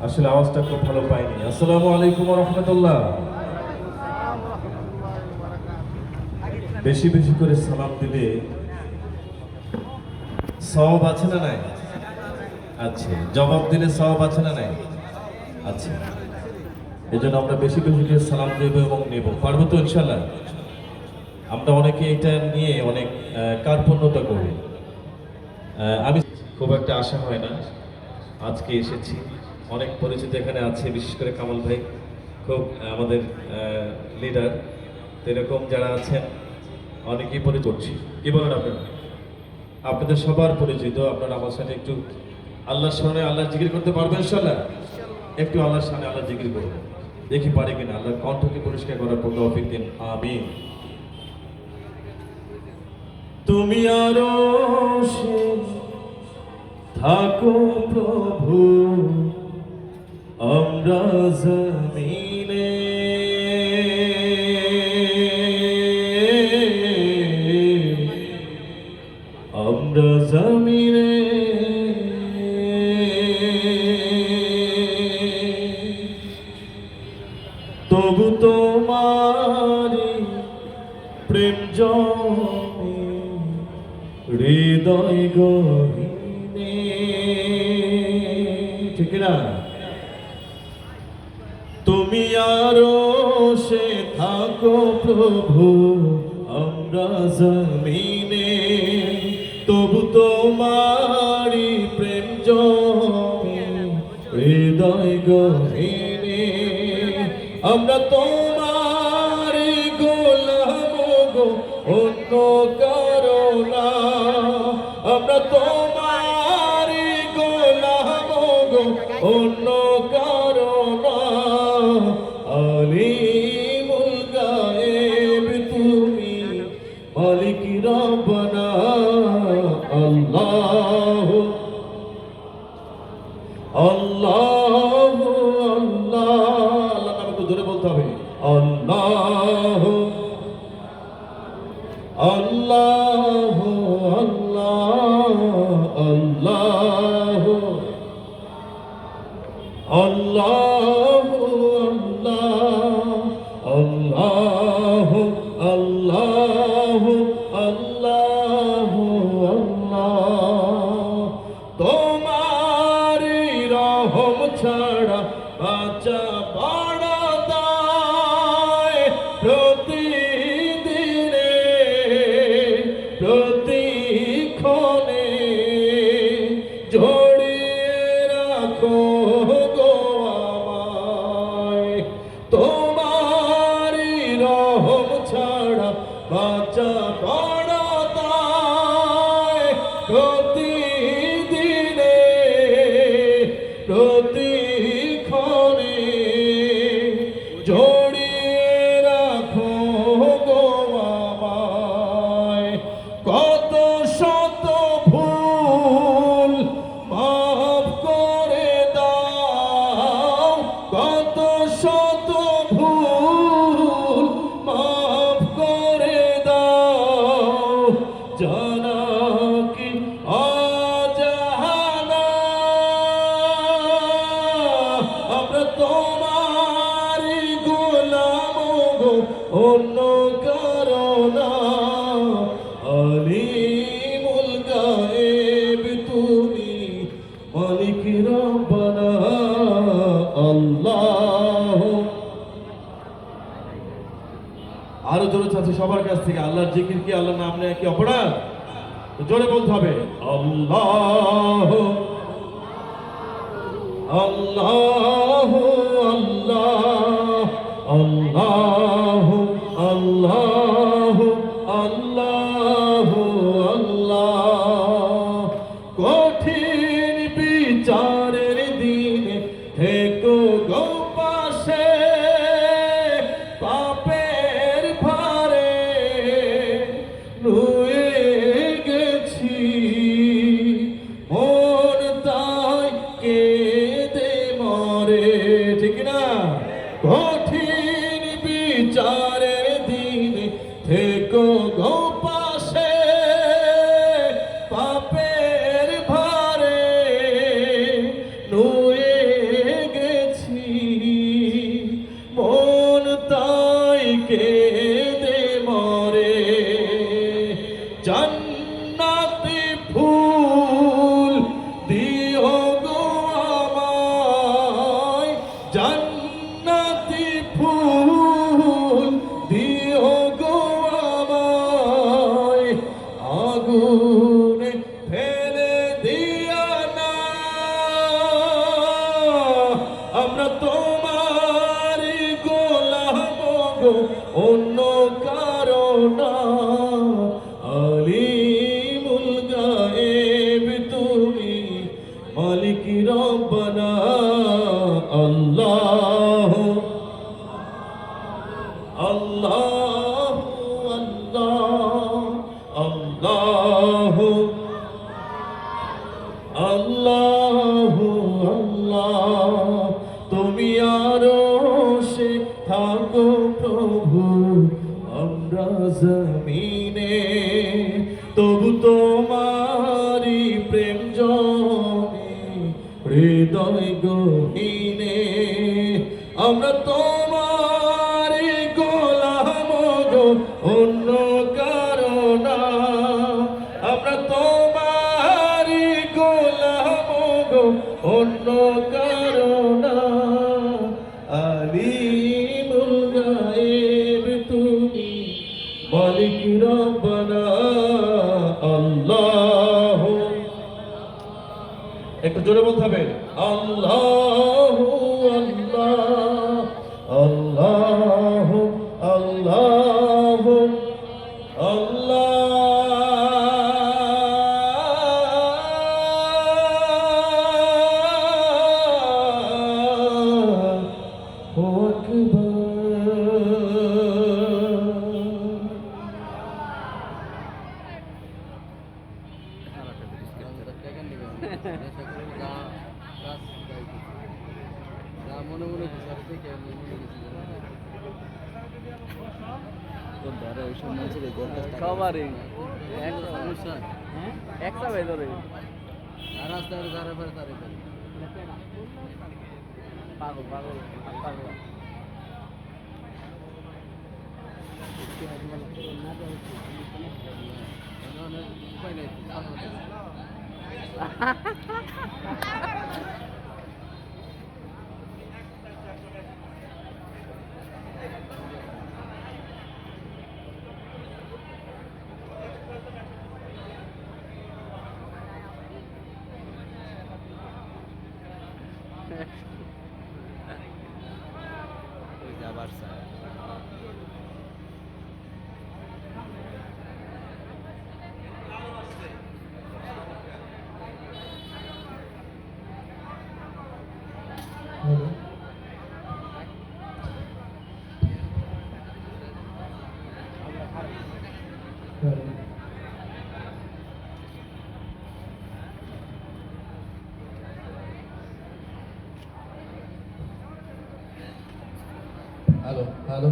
আসলে আওয়াজটা খুব ভালো পাইনি। আসসালামু আলাইকুম ওয়া রাহমাতুল্লাহ। বেশি বেশি করে সালাম দিলে সওয়াব আছে না নাই? আছে। জবাব দিলে সওয়াব আছে না নাই? আছে। এজন্য আমরা বেশি বেশি করে সালাম দেব এবং নেব। পারবো তো ইনশাআল্লাহ? আমরা অনেকে এটা নিয়ে অনেক কার্পণ্যতা করি। আমি খুব একটা আশা হয় না, আজকে এসেছি। অনেক পরিচিত এখানে আছে, বিশেষ করে কামাল ভাই খুব আমাদের লিডার। এরকম যারা আছেন অনেকেই পরিচিত। কি বলেন আপনারা? আপনাদের সবার পরিচিত। আপনারা আমার সাথে একটু আল্লাহর সামনে আল্লাহর জিকির করতে পারবেন ইনশাআল্লাহ? একটু আল্লাহর সামনে আল্লাহর জিকির করবেন, দেখি পারে কিনা। আল্লাহর কণ্ঠকে পরিষ্কার করার পর তৌফিক দিন, আমিন। তুমি আরো থাকো প্রভু, আমরা জমিনে আমরা জমিনে তবু তোমারি প্রেম জমে হৃদয় গহীনে, ঠিক না? তুমি আরো সে থাকো প্রভু, আমরা জমিনে তবু তোমারি প্রেম জমে হৃদয় গহীনে। আমরা তোমারি গোলাম গো, অন্য কারো না। আমরা তোমারি গোলাম গো, অন্য কারো না। আলিমুল গায়েব তুমি, মালিক রব্বানা। আল্লাহ আল্লাহ আল্লাহ, আল্লাহ নাম একটু জোরে বলতে হবে। আল্লাহ আল্লাহ আল্লাহ আল্লাহ আল্লাহ আল্লাহ আল্লাহ আল্লাহ আল্লাহ। তোমারি রহম ছাড়া বাঁচা বড় দায়, প্রতিদিনে প্রতিক্ষণে জড়িয়ে রাখো গো আমায়। তোমারি রহম ছাড়া বাঁচা বড় দায়, প্রতিদিনে প্রতিক্ষণে জড়িয়ে রাখো গো আমায়। কত শত ভুল মাফ করে দাও, কত শত ভুল মাফ করে দাও। জানা কি অজানা, আমরা তোমারি গোলাম গো, অন্য কারো না। আলিমুল গায়েব তুমি, মালিক রব্বানা। আল্লাহ। আরো জোরে চাচ্ছি সবার কাছ থেকে, আল্লাহর জিকির কি, আল্লাহর নাম নেয় কি অপরাধ? জোরে বলতে হবে। আল্লাহ আল্লাহ আল্লাহ আল্লাহ আল্লাহ আল্লাহ। কঠিন বিচারের দিনে থেকো গো পাশে, পাপের ভারে নুয়ে গেছি মন তাই কেঁদে মরে, ঠিক না? কঠিন বিচারের দিনে থেকো গো পাশে, পাপের ভারে নুয়ে আল্লাহ আল্লাহ আল্লাহ আল্লাহ আল্লাহ তুমি আরো সে থাকো প্রভু আমরা জমিনে তবু তোমারি প্রেম জমে হৃদয় গহীনে আমরা তোমারি গোলাম গো অন্য কারণ আমরা তোমারি গোলাম গো অন্য কারণ আলিমুল গায়েব তুমি মালিক রব্বানা আল্লাহ একটু জোরে বলতে হবে আল্লাহ আল্লাহ আল্লাহ আল্লাহ আল্লাহ মনে মনে সবারই একটা সমস্যা একটা ভাই ধরে আর রাস্তায় ধারে পারে তারে পাগল পাগল পাগল উপায় নেই যাবার স্যার হ্যালো হ্যালো